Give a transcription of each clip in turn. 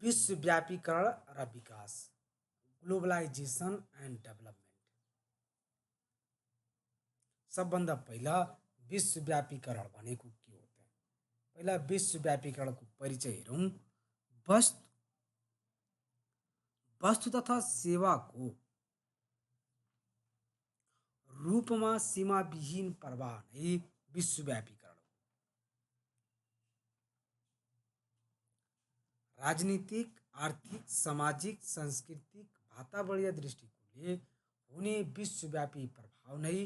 विश्वव्यापीकरण र विकास, globalisation and development. सबभन्दा पहिला विश्वव्यापीकरण भनेको के हो त? पहिला विश्वव्यापीकरणको परिचय हेरौँ। वस्तु वस्तु तथा सेवाको रूपमा सीमाविहीन प्रवाह नै विश्वव्यापीकरण हो। राजनीतिक, आर्थिक, सामाजिक, सांस्कृतिक, वातावरणीय दृष्टिकोणले हुने विश्वव्यापी प्रभाव नै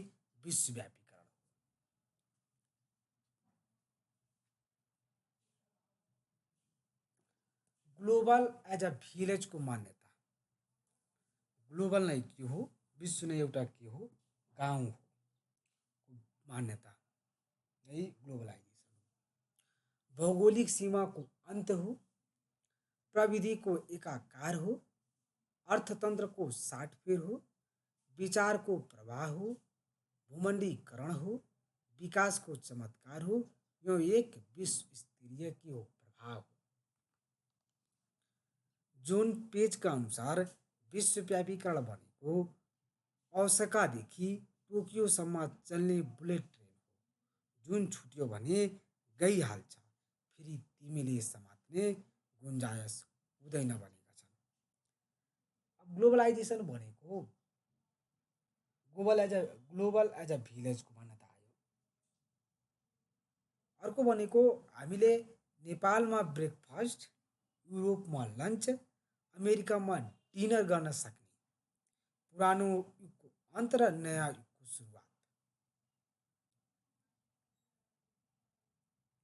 विश्वव्यापीकरण हो। ग्लोबल एज अ भिलेजको मान्यता। ग्लोबल नै के हो? विश्व नै एउटा के हो? गाउँ हो। मान्यता नै ग्लोबलाइजेसन हो। भौगोलिक सीमाको अन्त हो। प्रविधिको एकाकार हो। अर्थतन्त्रको साटफेर हो। विचारको प्रवाह हो। भूमण्डीकरण हो। विकासको चमत्कार हो। यो एक विश्व स्तरीय के हो? प्रभाव हो। जोन पेजका अनुसार विश्वव्यापीकरण भनेको ओसाकादेखि टोकियोसम्म चल्ने बुलेट ट्रेन हो, जुन छुट्यो भने गइहाल्छ, फेरि तिमीले समात्ने गुन्जायस हुँदैन भनेका छन्। अब ग्लोबलाइजेसन भनेको ग्लोबल एज अ भिलेजको मान्यता आयो। अर्को भनेको हामीले नेपालमा ब्रेकफास्ट, युरोपमा लन्च, अमेरिकामा डिनर गर्न सक्ने पुरानो युगको अन्त र नयाँ युगको सुरुवात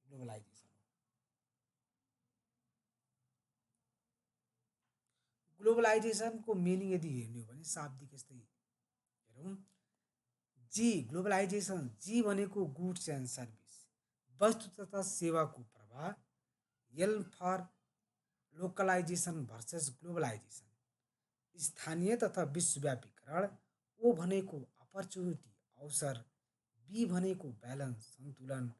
ग्लोबलाइजेसन हो। ग्लोबलाइजेसनको मिनिङ यदि हेर्ने हो भने शाब्दिक यस्तै हेरौँ। जी ग्लोबलाइजेसन, जी भनेको गुड्स एन्ड सर्भिस, वस्तु तथा सेवाको प्रवाह। एल फर लोकलाइजेसन भर्सेस ग्लोबलाइजेसन, स्थानीय तथा विश्वव्यापीकरण। ओ भनेको अपर्च्युनिटी, अवसर। बी भनेको ब्यालेन्स, सन्तुलन।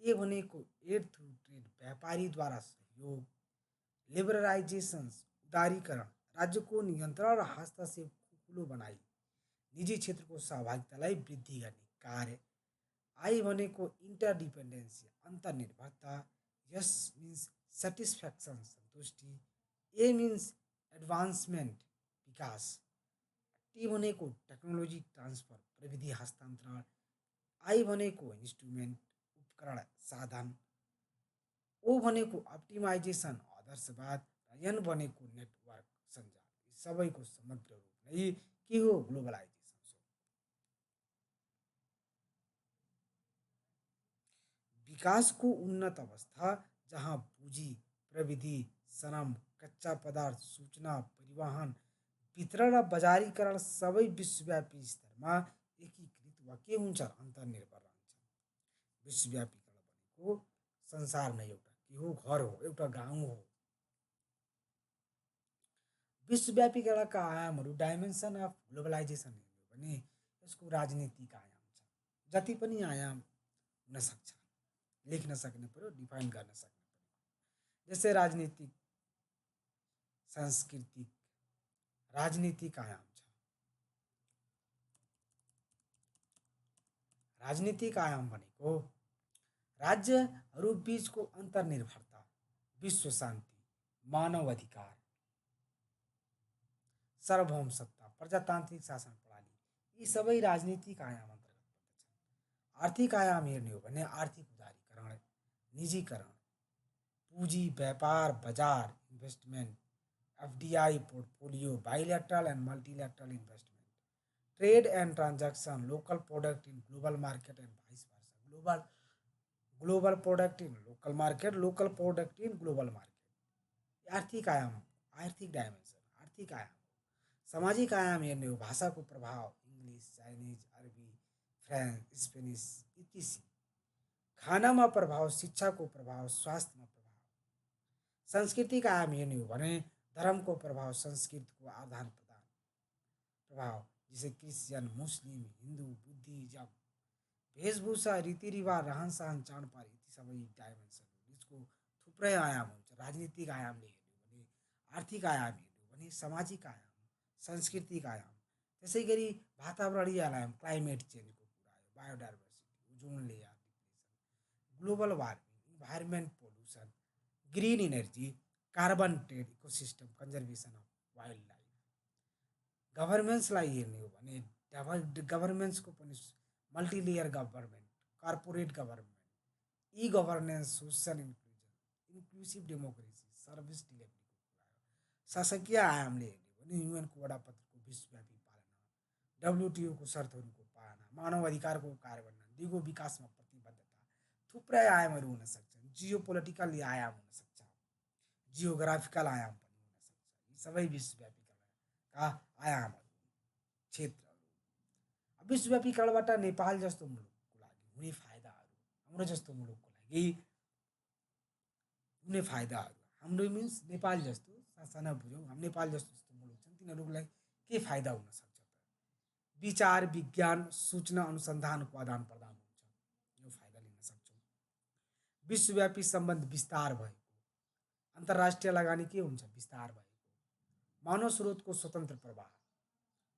ए भनेको एड थ्रु ट्रेड, व्यापारीद्वारा सहयोग। लिबरलाइजेसन, उदारीकरण, राज्यको नियन्त्रण र हस्तक्षेप खुलो बनाई निजी क्षेत्रको सहभागितालाई वृद्धि गर्ने कार्य। आई भनेको इन्टरडिपेन्डेन्सी, अन्तर्निर्भरता। यस मिन्स सेटिस्फ्याक्सन, सन्तुष्टि। ए मिन्स एडभान्समेन्ट, विकास। टी भनेको टेक्नोलोजी ट्रान्सफर, प्रविधि हस्तान्तरण। आई भनेको इन्स्ट्रुमेन्ट, उपकरण, साधन। ओ भनेको अप्टिमाइजेसन, आदर्शवाद। र एन भनेको नेटवर्क, सञ्जाल। यी सबैको समग्र रूप नै के हो? ग्लोबलाइजेसन हो। विकासको उन्नत अवस्था जहाँ पुँजी, प्रविधि, श्रम, कच्चा पदार्थ, सूचना, परिवहन, वितरण र बजारीकरण सबै विश्वव्यापी स्तरमा एकीकृत वा के हुन्छ? अन्तर्निर्भर रहन्छ। विश्वव्यापीकरण भनेको संसार नै एउटा के हो? घर हो, एउटा गाउँ हो। विश्वव्यापीकरणका आयामहरू, डाइमेन्सन अफ ग्लोबलाइजेसन हेर्ने हो भने यसको राजनीतिक आयाम छ। जति पनि आयाम हुन सक्छ, लेख्न सक्ने पर्यो, डिफाइन गर्न सक्ने पर्यो। जस्तै राजनीतिक, सांस्कृतिक, राजनीतिक आयाम छ। राजनीतिक आयाम भनेको राज्यहरू बीचको अन्तर्निर्भरता, विश्व शान्ति, मानव अधिकार, सार्वभौम सत्ता, प्रजातान्त्रिक शासन प्रणाली, यी सबै राजनीतिक आयाम अन्तर्गत पर्दछन्। आर्थिक आयाम हेर्ने हो भने आर्थिक उदारीकरण, निजीकरण, पूँजी, व्यापार, बजार, investment, FDI, portfolio, bilateral and multilateral investment, trade and transaction, local product in global market and vice versa. Global product in local market, local product in global market. आर्थिक आयाम, आर्थिक डाइमेन्सन, आर्थिक आयाम। सामाजिक आयाम हेर्ने हो, भाषाको प्रभाव, इङ्ग्लिस, चाइनिज, अरबी, फ्रेन्च, स्पेनिस इत्यादि। खानामा प्रभाव, शिक्षाको प्रभाव, स्वास्थ्यमा प्रभाव। सांस्कृतिक आयाम हेर्ने हो भने धर्मको प्रभाव, संस्कृतिको आदान प्रदान प्रभाव, जैसे क्रिस्चियन, मुस्लिम, हिन्दू, बुद्धिज्म, वेशभूषा, रीतिरिवाज, रहन सहन, चाडपर्व, यति सबै डाइमेन्सन हो। यसको थुप्रै आयाम हुन्छ। राजनीतिक आयामले हेर्ने हो भने आर्थिक आयाम हेर्नु भने सामाजिक आयाम, सांस्कृतिक आयाम, त्यसै गरी वातावरणीय आयाम, क्लाइमेट चेन्जको कुरा आयो, biodiversity, ozone layer depletion, global warming, environment pollution, green energy, carbon trade, ecosystem conservation of wild life. गभर्मेन्ट्सलाई हेर्ने हो भने गभर्मेन्ट्सको पनि multilayer government, corporate government, e governance, social inclusion, inclusive democracy, service डेलिभरीको कुरा हो। शासकीय आयामले हेर्ने हो भने युएनको वडापत्रको विश्वव्यापी पालना, डब्लुटिओको शर्तहरूको पालना, मानव अधिकारको कार्यान्वयन, दिगो विकासमा प्रतिबद्धता, थुप्रै आयामहरू हुन सक्छन्। जियो पोलिटिकल आयाम हुनसक्छ, जियोग्राफिकल आयाम पनि हुनसक्छ। यी सबै विश्वव्यापीकरणका आयामहरू, क्षेत्रहरू। अब विश्वव्यापीकरणबाट नेपाल जस्तो मुलुकको लागि हुने फाइदाहरू, हाम्रो जस्तो मुलुकको लागि हुने फाइदाहरू, हाम्रो मिन्स नेपाल जस्तो साना बुझौँ, हम नेपाल जस्तो जस्तो मुलुक छन् तिनीहरूलाई के फाइदा हुनसक्छ त? विचार, विज्ञान, सूचना अनुसन्धानको आदान प्रदान हुन्छ, यो फाइदा लिन सक्छौँ। विश्वव्यापी सम्बन्ध विस्तार भएको, अन्तर्राष्ट्रिय लगानी के हुन्छ? विस्तार भएको, मानव स्रोतको स्वतन्त्र प्रवाह,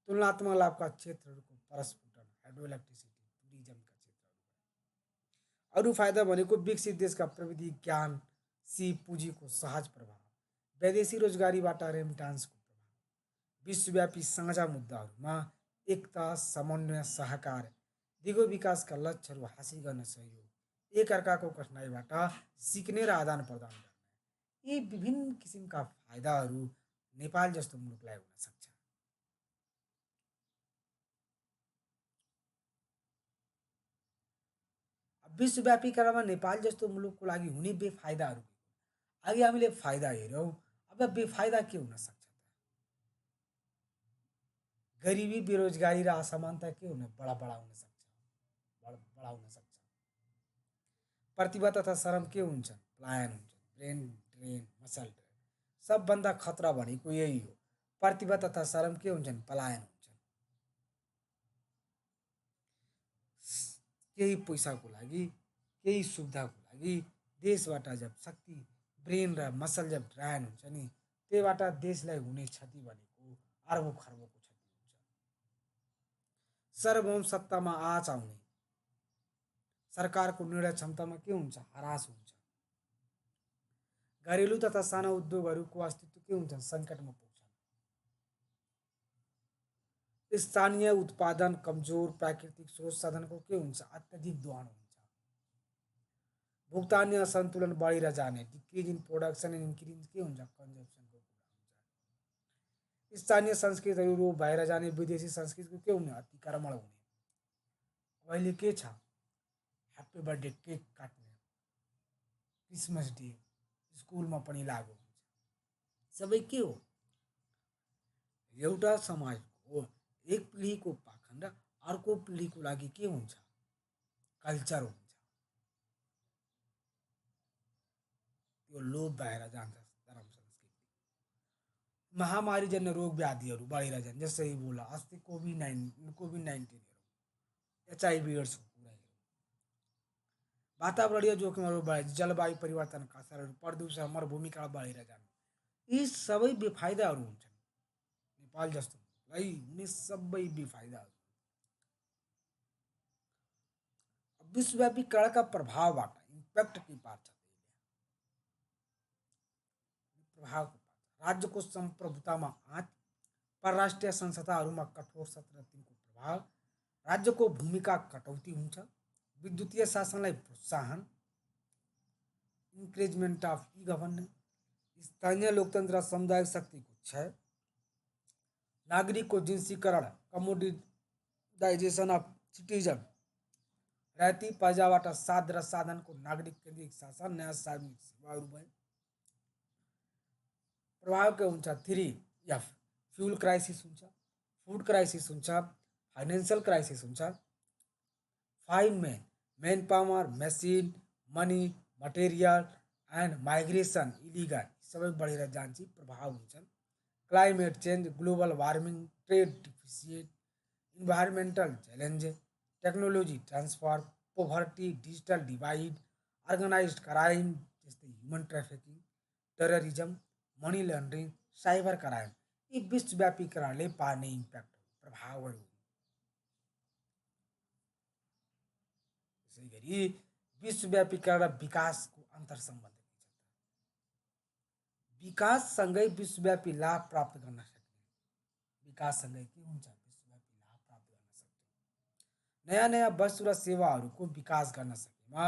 तुलनात्मक लाभका क्षेत्रहरूको परस्फुटन, हाइड्रो इलेक्ट्रिसिटी, टुरिज्मका क्षेत्रहरू। अरू फाइदा भनेको विकसित देशका प्रविधि, ज्ञान, सिप पुँजीको सहज प्रवाह, वैदेशिक रोजगारीबाट रेमिटान्सको प्रभाव, विश्वव्यापी साझा मुद्दाहरूमा एकता, समन्वय, सहकार, दिगो विकासका लक्ष्यहरू हासिल गर्न सहयोग, एकअर्काको कठिनाइबाट सिक्ने र आदान प्रदान गर्ने, यी विभिन्न किसिमका फाइदाहरू नेपाल जस्तो मुलुकलाई हुन सक्छ। विश्वव्यापीकरणमा नेपाल जस्तो मुलुकको लागि हुने बेफाइदाहरू, अघि हामीले फाइदा हेऱ्यौँ, अब बेफाइदा के हुन सक्छ त? गरिबी, बेरोजगारी र असमानता के हुन बढा हुन सक्छ, बढाउन सक्छ। प्रतिभा तथा श्रम के हुन्छन्? पलायन हुन्छ, ब्रेन ड्रेन, मसल ड्रेन। सबभन्दा खतरा भनेको यही हो, प्रतिभा तथा श्रम के हुन्छन्? पलायन हुन्छन्। केही पैसाको लागि, केही सुविधाको लागि देशबाट जब शक्ति, ब्रेन र मसल जब ड्रायन हुन्छ नि, त्यहीबाट देशलाई हुने क्षति भनेको अर्बौं खर्बौंको क्षति हुन्छ। सार्वभौम सत्तामा आँच आउने, सरकारको निर्णय क्षमतामा के हुन्छ? ह्रास हुन्छ। घरेलु तथा साना उद्योगहरूको अस्तित्व के हुन्छ? सङ्कटमा पुग्छन्। स्थानीय उत्पादन कमजोर, प्राकृतिक स्रोत साधनको के हुन्छ? अत्यधिक दोहन हुन्छ। भुक्तानी असन्तुलन बढेर जाने, decrease in production and increase के हुन्छ? कन्जम्सनको कुरा हुन्छ। स्थानीय संस्कृतिहरू लोप भएर जाने, विदेशी संस्कृतिको के हुने? अतिक्रमण हुने। अहिले के छ? ह्याप्पी बर्थडे केक काट्ने, क्रिसमस डे स्कुलमा पनि लागु हुन्छ। सबै के हो? एउटा समाजको एक पिँढीको पाखण्ड अर्को पिँढीको लागि के हुन्छ? कल्चर हुन्छ, त्यो लोप भएर जान्छ। धर्म संस्कृति, महामारीजन्य रोग व्याधिहरू बढेर जान्छ, जस्तै बोला अस्ति कोभिड-19 हेरौँ, एचआइभी एड्सको कुरा हेरौँ, वातावरणीय जोखिमहरू बढे, जलवायु परिवर्तनका असरहरू, प्रदूषण, मरुभूमिका बढेर जानु, यी सबै बेफाइदाहरू हुन्छन्। नेपाल जस्तो मुलुकलाई हुने सबै बेफाइदाहरू। विश्वव्यापीकरणका प्रभावबाट इम्प्याक्ट के पार्छ? प्रभावको पार्छ। राज्यको सम्प्रभुतामा आँच, परराष्ट्रिय संस्थाहरूमा कठोर सत्र तिनको प्रभाव, राज्यको भूमिका कटौती हुन्छ, विद्युतीय शासनलाई प्रोत्साहन, इन्करेजमेन्ट अफ ई गभर्नेन्स, स्थानीय लोकतन्त्र र सामुदायिक शक्तिको क्षय, नागरिकको जिन्सीकरण, कमोडिटाइजेसन अफ सिटिजन, राति प्रजाबाट साध र साधनको नागरिक केन्द्रित शासन, नयाँ सार्वजनिक सेवाहरू भए। प्रभाव के हुन्छ? 3F, फ्युल क्राइसिस हुन्छ, फुड क्राइसिस हुन्छ, फाइनेन्सियल क्राइसिस हुन्छ। 5 man power, machine, money, material and migration, illegal सबै बढेर जान्छ, प्रभाव हुन्छन्। Climate change, global warming, trade deficit, environmental challenge, technology transfer, poverty, digital divide, organised crime जस्तै human trafficking, terrorism, money laundering, cyber crime यी विश्वव्यापीकरणले पार्ने इम्प्याक्ट प्रभावहरू। त्यसै गरी विश्वव्यापीकरण र विकासको अन्तरसम्बन्ध के छ त? विकाससँगै विश्वव्यापी लाभ प्राप्त गर्न सक्ने, विकाससँगै के हुन्छ? विश्वव्यापी लाभ प्राप्त गर्न सक्छौँ। नयाँ नयाँ वस्तु र सेवाहरूको विकास गर्न सकेमा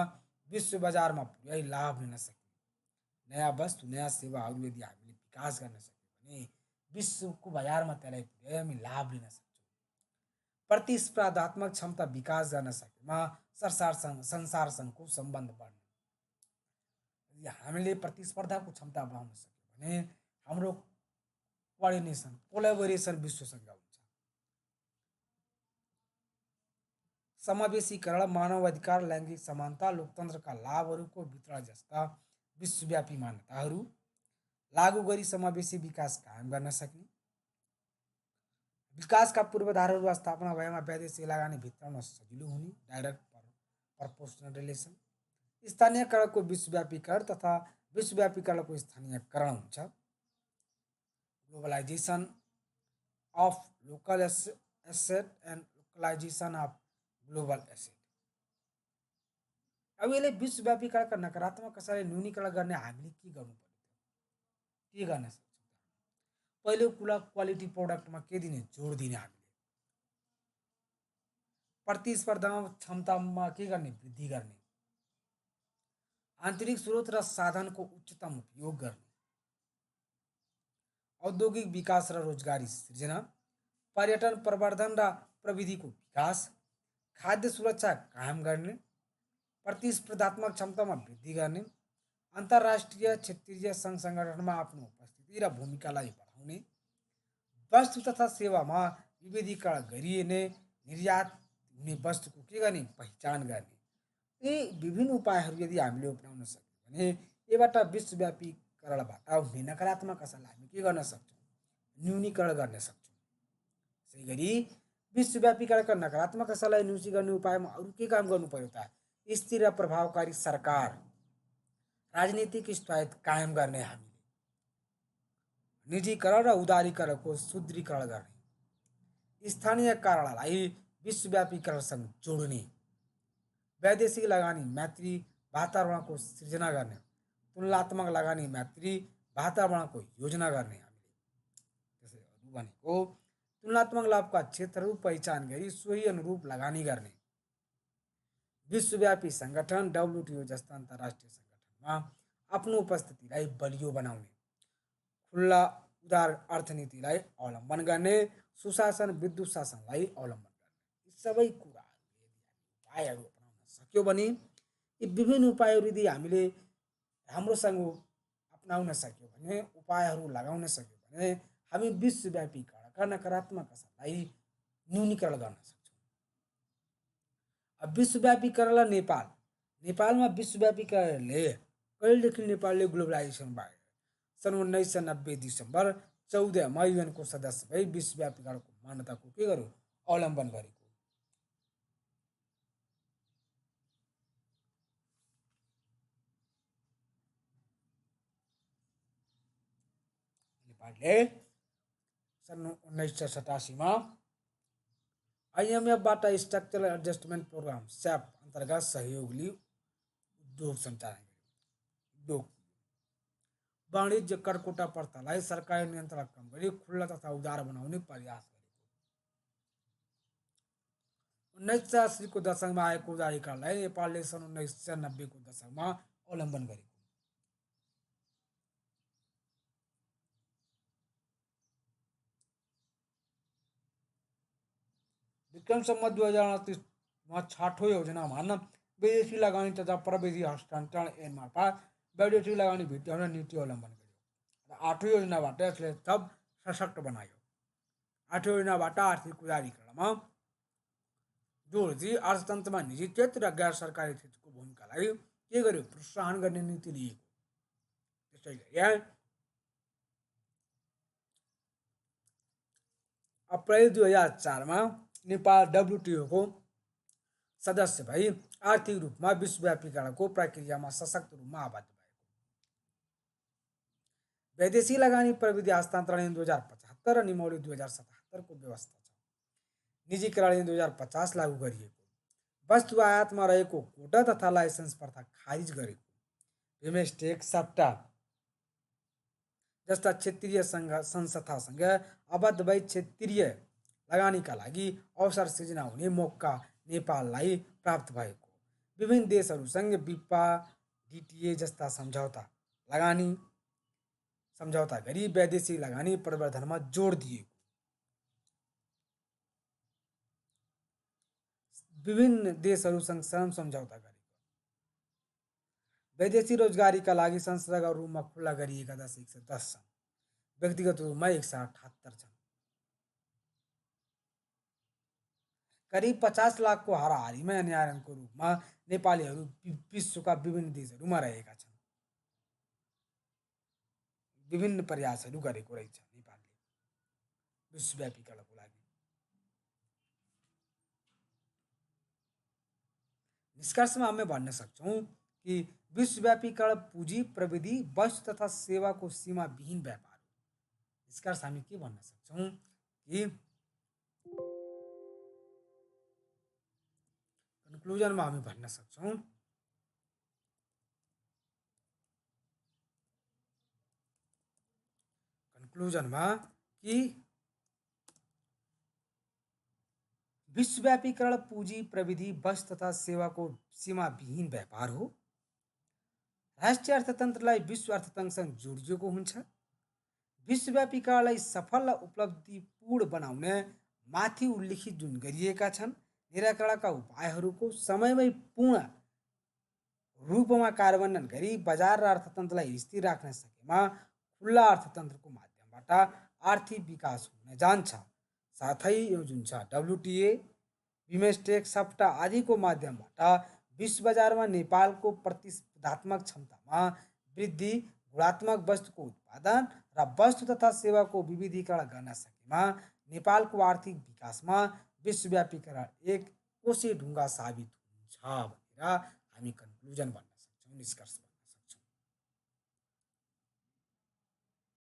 विश्व बजारमा पुर्याइ लाभ लिन सकिने। नयाँ वस्तु नयाँ सेवाहरू यदि हामीले विकास गर्न सक्यौँ भने विश्वको बजारमा त्यसलाई पुर्याइ हामी लाभ लिन सक्छौँ। प्रतिस्पर्धात्मक क्षमता विकास गर्न सकेमा संसारसँगको सम्बन्ध बढ्ने। यदि हामीले प्रतिस्पर्धाको क्षमता बढाउन सक्यौँ भने हाम्रो कोअर्डिनेसन कोलाबोरेसन विश्वसँग हुन्छ। समावेशीकरण, मानव अधिकार, लैङ्गिक समानता, लोकतन्त्रका लाभहरूको वितरण जस्ता विश्वव्यापी मान्यताहरू लागू गरी समावेशी विकास कायम गर्न सक्ने। विकासका पूर्वाधारहरू स्थापना भएमा वैदेशिक लगानी भित्राउन सजिलो हुने, डाइरेक्ट प्रपोर्सनल रिलेसन। स्थानीयकरणको विश्वव्यापीकरण तथा विश्वव्यापीकरणको स्थानीयकरण हुन्छ। Globalisation of local asset and localisation of global asset. अब यसले विश्वव्यापीकरणका नकारात्मक असरलाई न्यूनीकरण गर्ने हामीले के गर्नु पर्यो त? के गर्न सक्छौँ? पहिलो कुरा क्वालिटी प्रोडक्टमा के दिने? जोड दिने। हामीले प्रतिस्पर्धा क्षमतामा के गर्ने? वृद्धि गर्ने। आन्तरिक स्रोत र साधनको उच्चतम उपयोग गर्ने। औद्योगिक विकास र रोजगारी सृजना, पर्यटन प्रवर्धन र प्रविधिको विकास, खाद्य सुरक्षा कायम गर्ने, प्रतिस्पर्धात्मक क्षमतामा वृद्धि गर्ने, अन्तर्राष्ट्रिय क्षेत्रीय सङ्घ सङ्गठनमा आफ्नो उपस्थिति र भूमिकालाई बढाउने, वस्तु तथा सेवामा विविधीकरण गरिने, निर्यात हुने वस्तुको के गर्ने? पहिचान गर्ने। यी विभिन्न उपायहरू यदि हामीले अपनाउन सक्यौँ भने यबाट विश्वव्यापीकरणबाट हुने नकारात्मक असरलाई हामी के गर्न सक्छौँ? न्यूनीकरण गर्न सक्छौँ। त्यसै गरी विश्वव्यापीकरणका नकारात्मक असरलाई न्यूनीकरण गर्ने उपायमा अरू के काम गर्नु पर्यो त? स्थिर र प्रभावकारी सरकार, राजनीतिक स्थायित्व कायम गर्ने, हामीले निजीकरण र उदारीकरणको सुदृढीकरण गर्ने, स्थानीय कार्यलाई विश्वव्यापीकरणसँग जोड्ने, वैदेशिक लगानी मैत्री वातावरणको सृजना गर्ने, तुलनात्मक लगानी मैत्री वातावरणको योजना गर्ने। हामीले त्यसै अरू भनेको तुलनात्मक लाभका क्षेत्रहरू पहिचान गरी सोही अनुरूप लगानी गर्ने, विश्वव्यापी सङ्गठन डब्ल्युटिओ जस्ता अन्तर्राष्ट्रिय सङ्गठनमा आफ्नो उपस्थितिलाई बलियो बनाउने, खुल्ला उदार अर्थनीतिलाई अवलम्बन गर्ने, सुशासन विद्युत शासनलाई अवलम्बन गर्ने। यी सबै कुराहरू यदि उपायहरू अपनाउन सक्यौँ भने यी विभिन्न उपायहरू यदि हामीले राम्रोसँग अपनाउन सक्यौँ भने, उपायहरू लगाउन सक्यौँ भने हामी विश्वव्यापीकरणका नकारात्मक असरलाई न्यूनीकरण गर्न सक्छौँ। अब विश्वव्यापीकरण र नेपाल, नेपालमा विश्वव्यापीकरणले कहिलेदेखि नेपालले ग्लोबलाइजेसन भयो? सन् 1990 डिसेम्बर 14 युएनको सदस्य भई विश्वव्यापीकरणको मान्यताको के गर्यो? अवलम्बन गरेको। नेपालले सन् 1987 आइएमएफबाट स्ट्रक्चरल एडजस्टमेन्ट प्रोग्राम स्याप अन्तर्गत सहयोगले उद्योग सञ्चालन गर्यो। उद्योग वाणिज्य करकोटा प्रथालाई सरकारी नियन्त्रण कम गरी खुल्ला तथा उदार बनाउने प्रयास गरेको। 1980को दशकमा आएको उदारीकरणलाई नेपालले सन् 1990को दशकमा अवलम्बन गरेको। विक्रम सम्वत 2029 6औं योजनामा विदेशी लगानी तथा प्रविधि हस्तान्तरण ऐन मार्फत वैदेशिक लगानी भित्र्याउने नीति अवलम्बन गर्यो र 8औं योजनाबाट यसले थप सशक्त बनायो। 8औं योजनाबाट आर्थिक उदारीकरणमा जोड दिई अर्थतन्त्रमा निजी क्षेत्र र गैर सरकारी क्षेत्रको भूमिकालाई के गर्यो? प्रोत्साहन गर्ने नीति लिएको। त्यसैले अप्रैल 2004 नेपाल डब्ल्युटिओको सदस्य भई आर्थिक रूपमा विश्वव्यापीकरणको प्रक्रियामा सशक्त रूपमा आबद्ध भएको। वैदेशिक लगानी प्रविधि हस्तान्तरण ऐन 2075 र नियमावली 2077 को व्यवस्था छ। निजीकरण ऐन 2050 लागू गरिएको, वस्तु आयातमा रहेको कोटा तथा लाइसेन्स प्रथा खारिज गरेको, बिमस्टेक सप्टा जस्ता क्षेत्रीय संस्थासँग आबद्ध भई क्षेत्रीय लगानीका लागि अवसर सिर्जना हुने मौका नेपाललाई प्राप्त भएको, विभिन्न देशहरूसँग विपा डिटिए जस्ता सम्झौता गरी वैदेशिक लगानी प्रवर्धनमा जोड दिएको, विभिन्न देशहरूसँग श्रम सम्झौता गरेको, वैदेशिक रोजगारीका लागि संस्थागत रूपमा खुल्ला गरिएका देश 110 छन्, व्यक्तिगत रूपमा 178 छन्। करिब 50 लाखको हाराहारीमा न्यायालयको रूपमा नेपालीहरू विश्वका विभिन्न देशहरूमा रहेका छन्। विभिन्न प्रयासहरू गरेको रहेछ नेपालले विश्वव्यापीकरणको लागि। निष्कर्षमा हामी भन्न सक्छौँ कि विश्वव्यापीकरण पुँजी, प्रविधि, वस्तु तथा सेवाको सीमाविहीन व्यापार हो। निष्कर्ष हामी के भन्न सक्छौँ कि कन्क्लुजनमा हामी भन्न सक्छौँ कि विश्वव्यापीकरण पुँजी, प्रविधि, वस्तु तथा सेवाको सीमाविहीन व्यापार हो। राष्ट्रिय अर्थतन्त्रलाई विश्व अर्थतन्त्रसँग जोडिएको हुन्छ। विश्वव्यापीकरणलाई सफल र उपलब्धिपूर्ण बनाउन माथि उल्लेखित जुन गरिएका छन् निराकरणका उपायहरूको समयमै पूर्ण रूपमा कार्यान्वयन गरी बजार र अर्थतन्त्रलाई स्थिर राख्न सकेमा खुल्ला अर्थतन्त्रको माध्यमबाट आर्थिक विकास हुन जान्छ। साथै यो जुन छ डब्लुटिए, बिमस्टेक, सप्टा आदिको माध्यमबाट विश्व बजारमा नेपालको प्रतिस्पर्धात्मक क्षमतामा वृद्धि, गुणात्मक वस्तुको उत्पादन र वस्तु तथा सेवाको विविधीकरण गर्न सकेमा नेपालको आर्थिक विकासमा विश्वव्यापीकरण एक कोसे ढुङ्गा साबित हुन्छ भनेर हामी कन्क्लुजन भन्न सक्छौँ, निष्कर्ष।